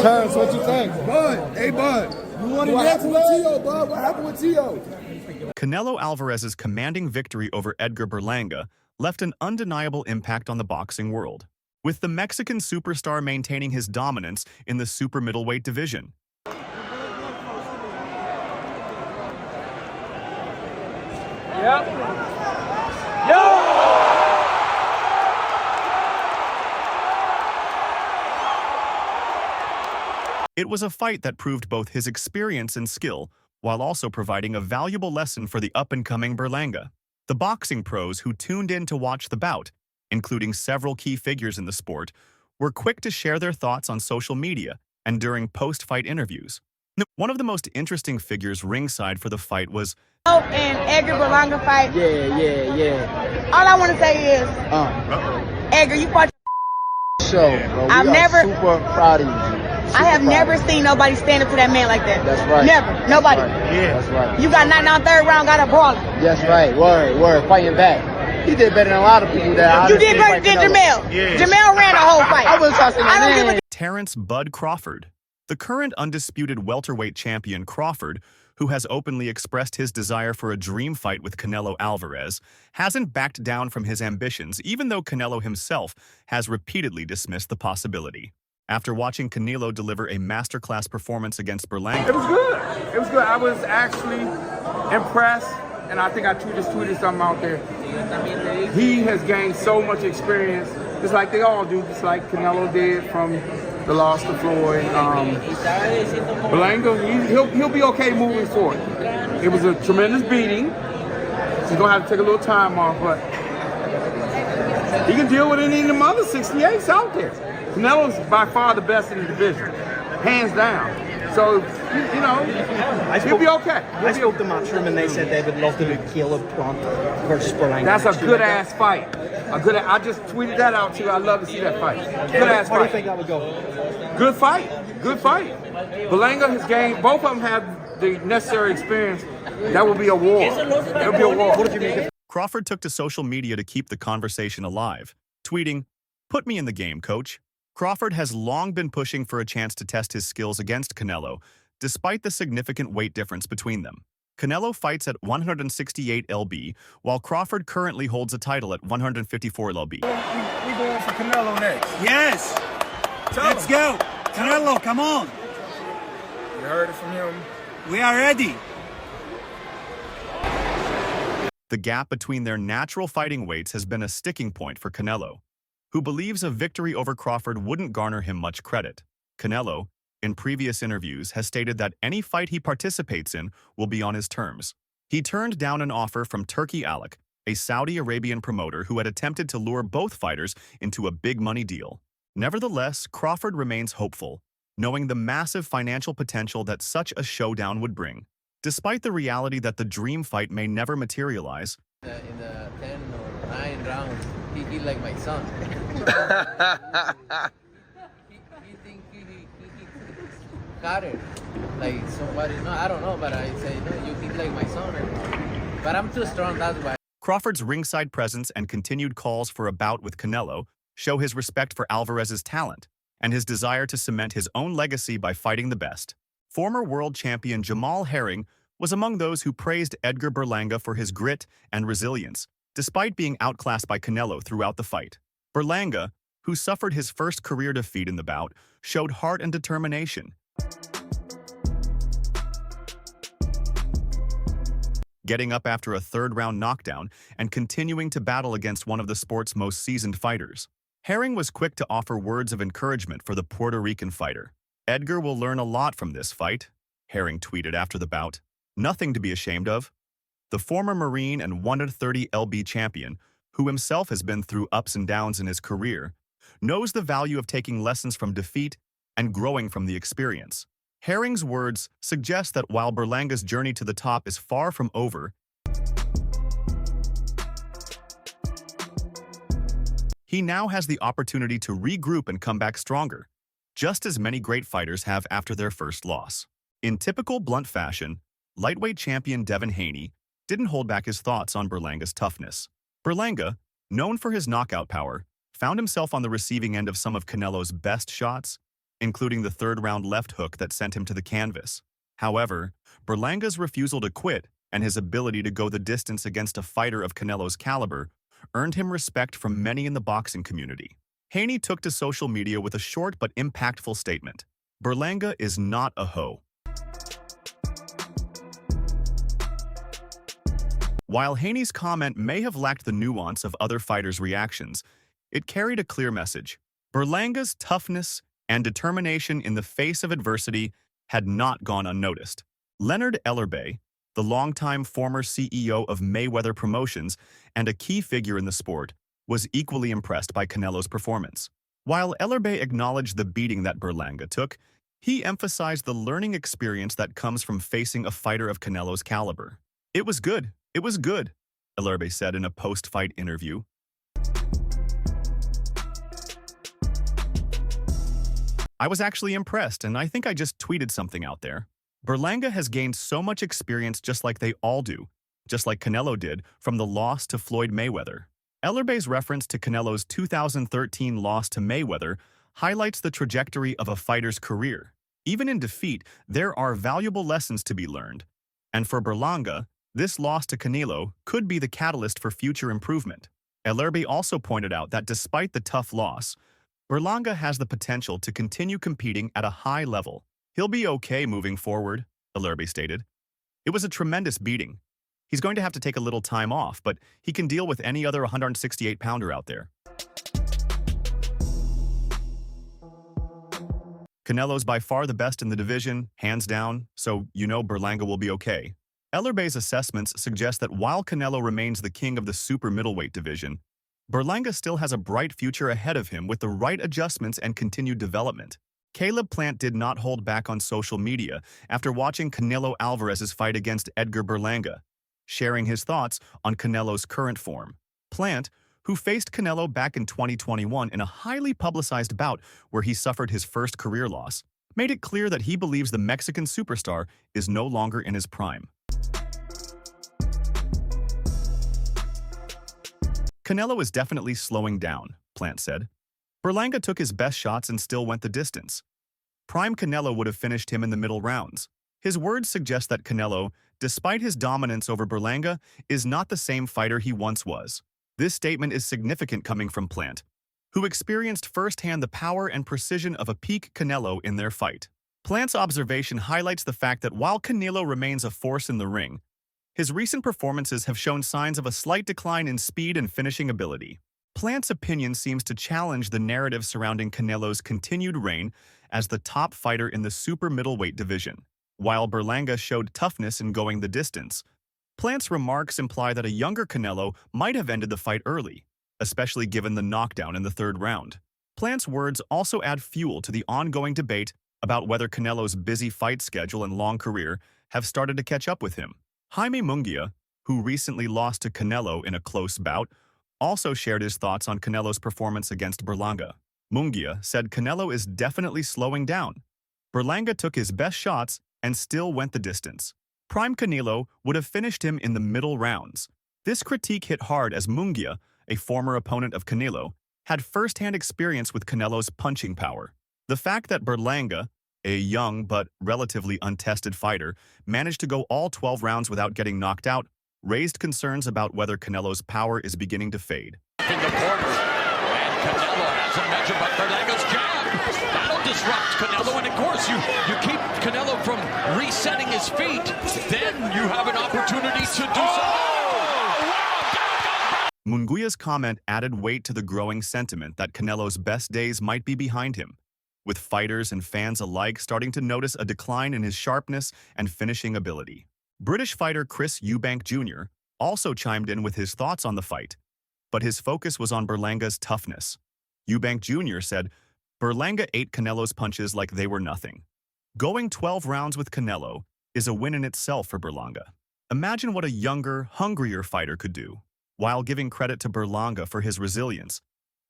Terrence, what you think? Bud, hey Bud. You want to What get happened with T.O., Bud? What happened with T.O.? Canelo Alvarez's commanding victory over Edgar Berlanga left an undeniable impact on the boxing world, with the Mexican superstar maintaining his dominance in the super middleweight division. Yep. Yo! It was a fight that proved both his experience and skill, while also providing a valuable lesson for the up-and-coming Berlanga. The boxing pros who tuned in to watch the bout, including several key figures in the sport, were quick to share their thoughts on social media and during post-fight interviews. One of the most interesting figures ringside for the fight was and Edgar Berlanga fight. Yeah. All I want to say is, Edgar, you fought Show, bro. I've never- super proud of you. I have never seen nobody stand up to that man like that. That's right. Never. Nobody. That's right. You got knocked down third round, got a brawler. That's right. Word. Fighting back. He did better than a lot of people that You did better than Jamel. Jamel ran the whole fight. I wasn't trying to say I my don't give name. a Terrence "Bud" Crawford. The current undisputed welterweight champion Crawford, who has openly expressed his desire for a dream fight with Canelo Alvarez, hasn't backed down from his ambitions, even though Canelo himself has repeatedly dismissed the possibility. After watching Canelo deliver a masterclass performance against Berlanga, It was good. It was good. I was actually impressed, and I think I just tweeted something out there. He has gained so much experience, just like they all do, just like Canelo did from the loss to Floyd. Berlanga, he'll be okay moving forward. It was a tremendous beating. He's gonna have to take a little time off, but he can deal with any of them other 68s out there. Canelo's by far the best in the division, hands down. So, you know, he'll be okay. I spoke to Matchroom and they said they would love to do Caleb Plant versus Berlanga. That's a good ass fight. I just tweeted that out too. I'd love to see that fight. Good ass How do you fight. think that would go? Good fight. Berlanga has gained. Both of them have the necessary experience. That will be a war. It'll be a war. What did you make of Crawford took to social media to keep the conversation alive, tweeting, "Put me in the game, coach." Crawford has long been pushing for a chance to test his skills against Canelo, despite the significant weight difference between them. Canelo fights at 168 lb, while Crawford currently holds a title at 154 lb. We going for Canelo next. Yes. Let's go. Canelo, come on. You heard it from him. We are ready. The gap between their natural fighting weights has been a sticking point for Canelo, who believes a victory over Crawford wouldn't garner him much credit. Canelo, in previous interviews, has stated that any fight he participates in will be on his terms. He turned down an offer from Turki Alak, a Saudi Arabian promoter who had attempted to lure both fighters into a big money deal. Nevertheless, Crawford remains hopeful, knowing the massive financial potential that such a showdown would bring. Despite the reality that the dream fight may never materialize, in the 10 or 9 rounds, he like my son. he think he got it. Like somebody, no, I don't know, but I say, no, you think like my son. But I'm too strong, that's why. Crawford's ringside presence and continued calls for a bout with Canelo show his respect for Alvarez's talent and his desire to cement his own legacy by fighting the best. Former world champion Jamal Herring was among those who praised Edgar Berlanga for his grit and resilience, despite being outclassed by Canelo throughout the fight. Berlanga, who suffered his first career defeat in the bout, showed heart and determination, getting up after a third-round knockdown and continuing to battle against one of the sport's most seasoned fighters. Herring was quick to offer words of encouragement for the Puerto Rican fighter. "Edgar will learn a lot from this fight," Herring tweeted after the bout. "Nothing to be ashamed of." The former Marine and 130 lb champion, who himself has been through ups and downs in his career, knows the value of taking lessons from defeat and growing from the experience. Herring's words suggest that while Berlanga's journey to the top is far from over, he now has the opportunity to regroup and come back stronger, just as many great fighters have after their first loss. In typical blunt fashion, lightweight champion Devin Haney didn't hold back his thoughts on Berlanga's toughness. Berlanga, known for his knockout power, found himself on the receiving end of some of Canelo's best shots, including the third-round left hook that sent him to the canvas. However, Berlanga's refusal to quit and his ability to go the distance against a fighter of Canelo's caliber earned him respect from many in the boxing community. Haney took to social media with a short but impactful statement. Berlanga is not a hoe. While Haney's comment may have lacked the nuance of other fighters' reactions, it carried a clear message. Berlanga's toughness and determination in the face of adversity had not gone unnoticed. Leonard Ellerbay, the longtime former CEO of Mayweather Promotions and a key figure in the sport, was equally impressed by Canelo's performance. While Ellerbay acknowledged the beating that Berlanga took, he emphasized the learning experience that comes from facing a fighter of Canelo's caliber. "It was good. It was good," Ellerbay said in a post-fight interview. "I was actually impressed, and I think I just tweeted something out there. Berlanga has gained so much experience just like they all do, just like Canelo did from the loss to Floyd Mayweather." Ellerbay's reference to Canelo's 2013 loss to Mayweather highlights the trajectory of a fighter's career. Even in defeat, there are valuable lessons to be learned. And for Berlanga, this loss to Canelo could be the catalyst for future improvement. Ellerbay also pointed out that despite the tough loss, Berlanga has the potential to continue competing at a high level. "He'll be okay moving forward," Ellerbay stated. "It was a tremendous beating. He's going to have to take a little time off, but he can deal with any other 168-pounder out there." Canelo's by far the best in the division, hands down, so you know Berlanga will be okay. Ellerbay's assessments suggest that while Canelo remains the king of the super middleweight division, Berlanga still has a bright future ahead of him with the right adjustments and continued development. Caleb Plant did not hold back on social media after watching Canelo Alvarez's fight against Edgar Berlanga, sharing his thoughts on Canelo's current form. Plant, who faced Canelo back in 2021 in a highly publicized bout where he suffered his first career loss, made it clear that he believes the Mexican superstar is no longer in his prime. "Canelo is definitely slowing down," Plant said. "Berlanga took his best shots and still went the distance. Prime Canelo would have finished him in the middle rounds." His words suggest that Canelo, despite his dominance over Berlanga, is not the same fighter he once was. This statement is significant coming from Plant, who experienced firsthand the power and precision of a peak Canelo in their fight. Plant's observation highlights the fact that while Canelo remains a force in the ring, his recent performances have shown signs of a slight decline in speed and finishing ability. Plant's opinion seems to challenge the narrative surrounding Canelo's continued reign as the top fighter in the super middleweight division. While Berlanga showed toughness in going the distance, Plant's remarks imply that a younger Canelo might have ended the fight early, especially given the knockdown in the third round. Plant's words also add fuel to the ongoing debate about whether Canelo's busy fight schedule and long career have started to catch up with him. Jaime Munguia, who recently lost to Canelo in a close bout, also shared his thoughts on Canelo's performance against Berlanga. Munguia said Canelo is definitely slowing down. Berlanga took his best shots and still went the distance. Prime Canelo would have finished him in the middle rounds. This critique hit hard as Munguia, a former opponent of Canelo, had first-hand experience with Canelo's punching power. The fact that Berlanga, a young but relatively untested fighter, managed to go all 12 rounds without getting knocked out, raised concerns about whether Canelo's power is beginning to fade. In the corner, and Canelo has a measure, but Berlanga's jab. That'll disrupt Canelo, and of course you keep Canelo from resetting his feet. Then you have an opportunity to do so. Munguia's comment added weight to the growing sentiment that Canelo's best days might be behind him, with fighters and fans alike starting to notice a decline in his sharpness and finishing ability. British fighter Chris Eubank Jr. also chimed in with his thoughts on the fight, but his focus was on Berlanga's toughness. Eubank Jr. said, "Berlanga ate Canelo's punches like they were nothing. Going 12 rounds with Canelo is a win in itself for Berlanga. Imagine what a younger, hungrier fighter could do." While giving credit to Berlanga for his resilience,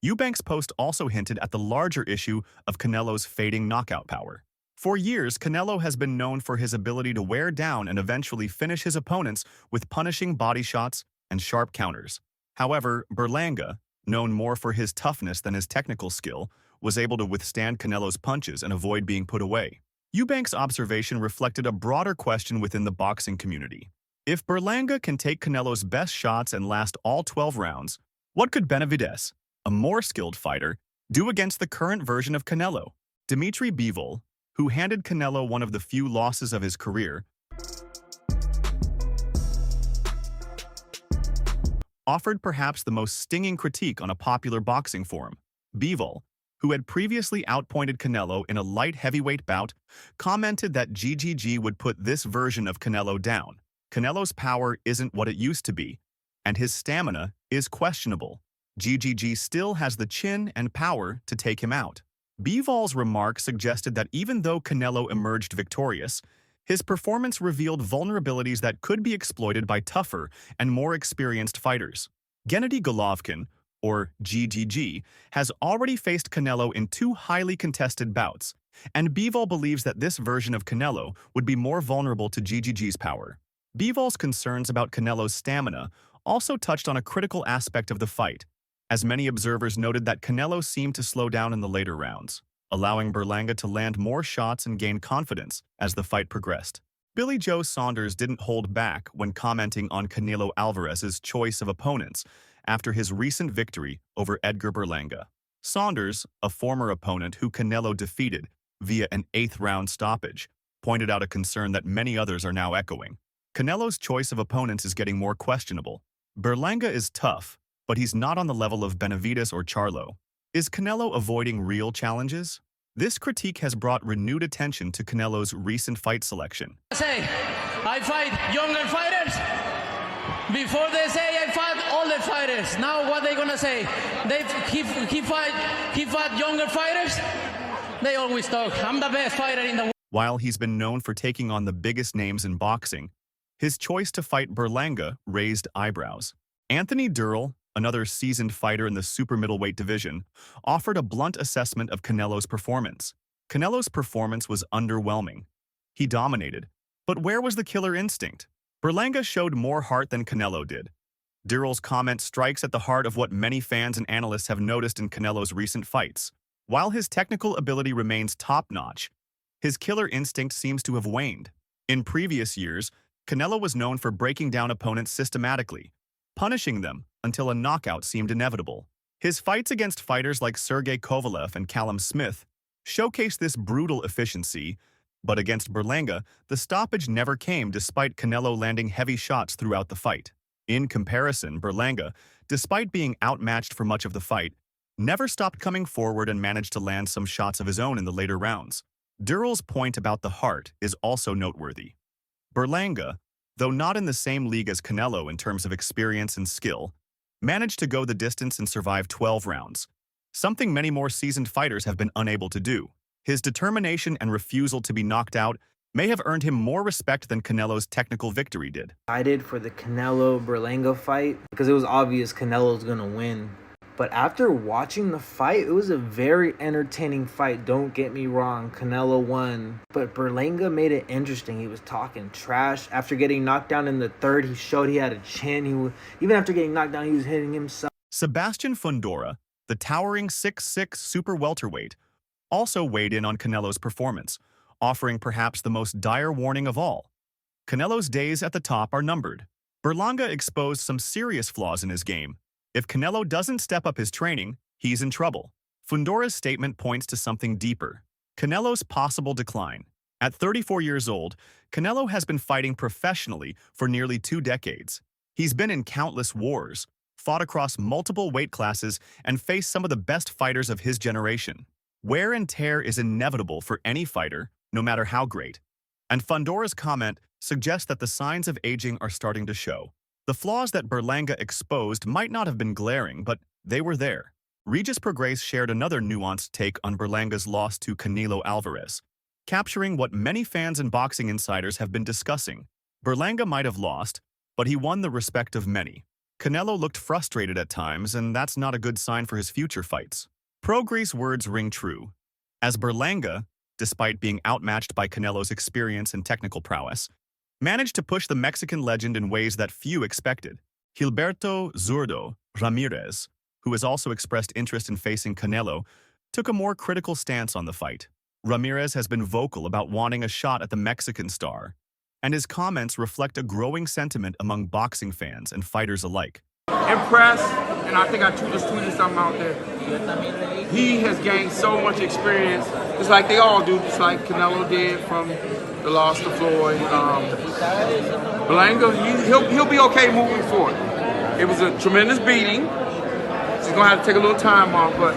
Eubank's post also hinted at the larger issue of Canelo's fading knockout power. For years, Canelo has been known for his ability to wear down and eventually finish his opponents with punishing body shots and sharp counters. However, Berlanga, known more for his toughness than his technical skill, was able to withstand Canelo's punches and avoid being put away. Eubanks' observation reflected a broader question within the boxing community. If Berlanga can take Canelo's best shots and last all 12 rounds, what could Benavidez, a more skilled fighter, do against the current version of Canelo? Dimitri Bivol, who handed Canelo one of the few losses of his career, offered perhaps the most stinging critique on a popular boxing forum. Bivol, who had previously outpointed Canelo in a light heavyweight bout, commented that GGG would put this version of Canelo down. Canelo's power isn't what it used to be, and his stamina is questionable. GGG still has the chin and power to take him out. Bivol's remark suggested that even though Canelo emerged victorious, his performance revealed vulnerabilities that could be exploited by tougher and more experienced fighters. Gennady Golovkin, or GGG, has already faced Canelo in 2 highly contested bouts, and Bivol believes that this version of Canelo would be more vulnerable to GGG's power. Bivol's concerns about Canelo's stamina also touched on a critical aspect of the fight, as many observers noted that Canelo seemed to slow down in the later rounds, allowing Berlanga to land more shots and gain confidence as the fight progressed. Billy Joe Saunders didn't hold back when commenting on Canelo Alvarez's choice of opponents after his recent victory over Edgar Berlanga. Saunders, a former opponent who Canelo defeated via an 8th-round stoppage, pointed out a concern that many others are now echoing. Canelo's choice of opponents is getting more questionable. Berlanga is tough, but he's not on the level of Benavidez or Charlo. Is Canelo avoiding real challenges? This critique has brought renewed attention to Canelo's recent fight selection. I fight younger fighters. Before they say I fight older fighters. Now what they gonna say? He fight younger fighters. They always talk. I'm the best fighter in the world. While he's been known for taking on the biggest names in boxing, his choice to fight Berlanga raised eyebrows. Anthony Durrell, another seasoned fighter in the super middleweight division, offered a blunt assessment of Canelo's performance. Canelo's performance was underwhelming. He dominated, but where was the killer instinct? Berlanga showed more heart than Canelo did. Durrell's comment strikes at the heart of what many fans and analysts have noticed in Canelo's recent fights. While his technical ability remains top-notch, his killer instinct seems to have waned. In previous years, Canelo was known for breaking down opponents systematically, punishing them until a knockout seemed inevitable. His fights against fighters like Sergey Kovalev and Callum Smith showcased this brutal efficiency, but against Berlanga, the stoppage never came despite Canelo landing heavy shots throughout the fight. In comparison, Berlanga, despite being outmatched for much of the fight, never stopped coming forward and managed to land some shots of his own in the later rounds. Durrell's point about the heart is also noteworthy. Berlanga, though not in the same league as Canelo in terms of experience and skill, managed to go the distance and survive 12 rounds, something many more seasoned fighters have been unable to do. His determination and refusal to be knocked out may have earned him more respect than Canelo's technical victory did. Excited for the Canelo-Berlanga fight because it was obvious Canelo's gonna win. But after watching the fight, it was a very entertaining fight, don't get me wrong. Canelo won, but Berlanga made it interesting. He was talking trash. After getting knocked down in the 3rd, he showed he had a chin. Even after getting knocked down, he was hitting himself. Sebastian Fundora, the towering 6'6" super welterweight, also weighed in on Canelo's performance, offering perhaps the most dire warning of all. Canelo's days at the top are numbered. Berlanga exposed some serious flaws in his game. If Canelo doesn't step up his training, he's in trouble. Fundora's statement points to something deeper: Canelo's possible decline. At 34 years old, Canelo has been fighting professionally for nearly 2 decades. He's been in countless wars, fought across multiple weight classes, and faced some of the best fighters of his generation. Wear and tear is inevitable for any fighter, no matter how great. And Fundora's comment suggests that the signs of aging are starting to show. The flaws that Berlanga exposed might not have been glaring, but they were there. Regis Prograis shared another nuanced take on Berlanga's loss to Canelo Alvarez, capturing what many fans and boxing insiders have been discussing. Berlanga might have lost, but he won the respect of many. Canelo looked frustrated at times, and that's not a good sign for his future fights. Prograis' words ring true, as Berlanga, despite being outmatched by Canelo's experience and technical prowess, managed to push the Mexican legend in ways that few expected. Gilberto Zurdo Ramirez, who has also expressed interest in facing Canelo, took a more critical stance on the fight. Ramirez has been vocal about wanting a shot at the Mexican star, and his comments reflect a growing sentiment among boxing fans and fighters alike. Impressed, and I think I just tweeted something out there. He has gained so much experience, just like they all do, just like Canelo did from the loss to Floyd. Berlanga, he'll be okay moving forward. It was a tremendous beating. He's gonna have to take a little time off, but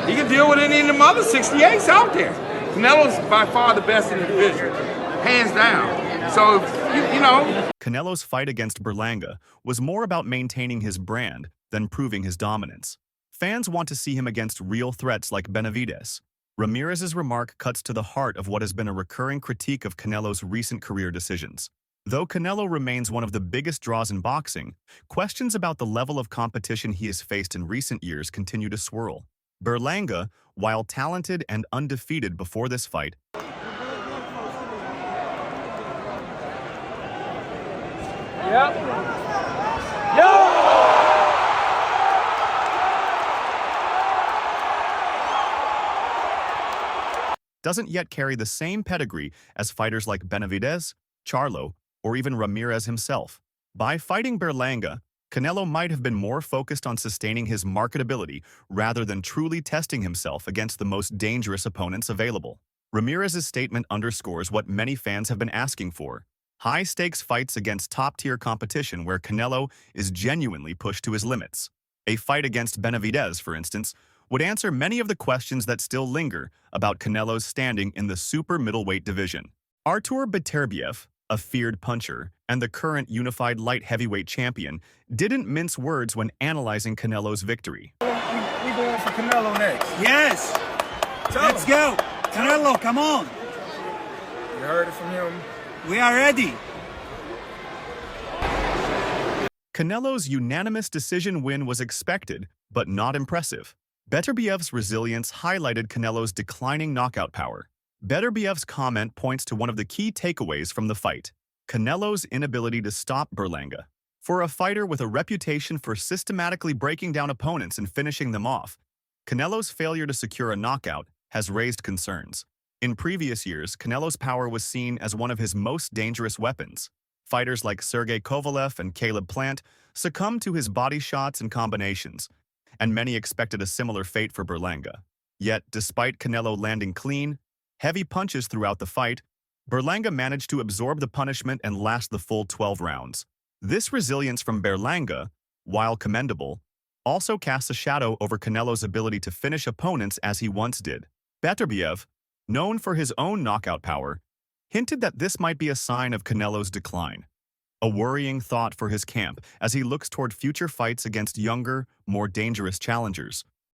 he can deal with any of them other 68s out there. Canelo's by far the best in the division, hands down. So, you know. Canelo's fight against Berlanga was more about maintaining his brand than proving his dominance. Fans want to see him against real threats like Benavidez. Ramirez's remark cuts to the heart of what has been a recurring critique of Canelo's recent career decisions. Though Canelo remains one of the biggest draws in boxing, questions about the level of competition he has faced in recent years continue to swirl. Berlanga, while talented and undefeated before this fight, doesn't yet carry the same pedigree as fighters like Benavidez, Charlo, or even Ramirez himself. By fighting Berlanga, Canelo might have been more focused on sustaining his marketability rather than truly testing himself against the most dangerous opponents available. Ramirez's statement underscores what many fans have been asking for: high-stakes fights against top-tier competition where Canelo is genuinely pushed to his limits. A fight against Benavidez, for instance, would answer many of the questions that still linger about Canelo's standing in the super middleweight division. Artur Beterbiev, a feared puncher, and the current unified light heavyweight champion, didn't mince words when analyzing Canelo's victory. We going for Canelo next. Yes. Let's go. Canelo, come on. You heard it from him. We are ready. Canelo's unanimous decision win was expected, but not impressive. Beterbiev's resilience highlighted Canelo's declining knockout power. Beterbiev's comment points to one of the key takeaways from the fight: Canelo's inability to stop Berlanga. For a fighter with a reputation for systematically breaking down opponents and finishing them off, Canelo's failure to secure a knockout has raised concerns. In previous years, Canelo's power was seen as one of his most dangerous weapons. Fighters like Sergey Kovalev and Caleb Plant succumbed to his body shots and combinations, and many expected a similar fate for Berlanga. Yet, despite Canelo landing clean, heavy punches throughout the fight, Berlanga managed to absorb the punishment and last the full 12 rounds. This resilience from Berlanga, while commendable, also casts a shadow over Canelo's ability to finish opponents as he once did. Beterbiev, known for his own knockout power, hinted that this might be a sign of Canelo's decline. A worrying thought for his camp as he looks toward future fights against younger, more dangerous challengers.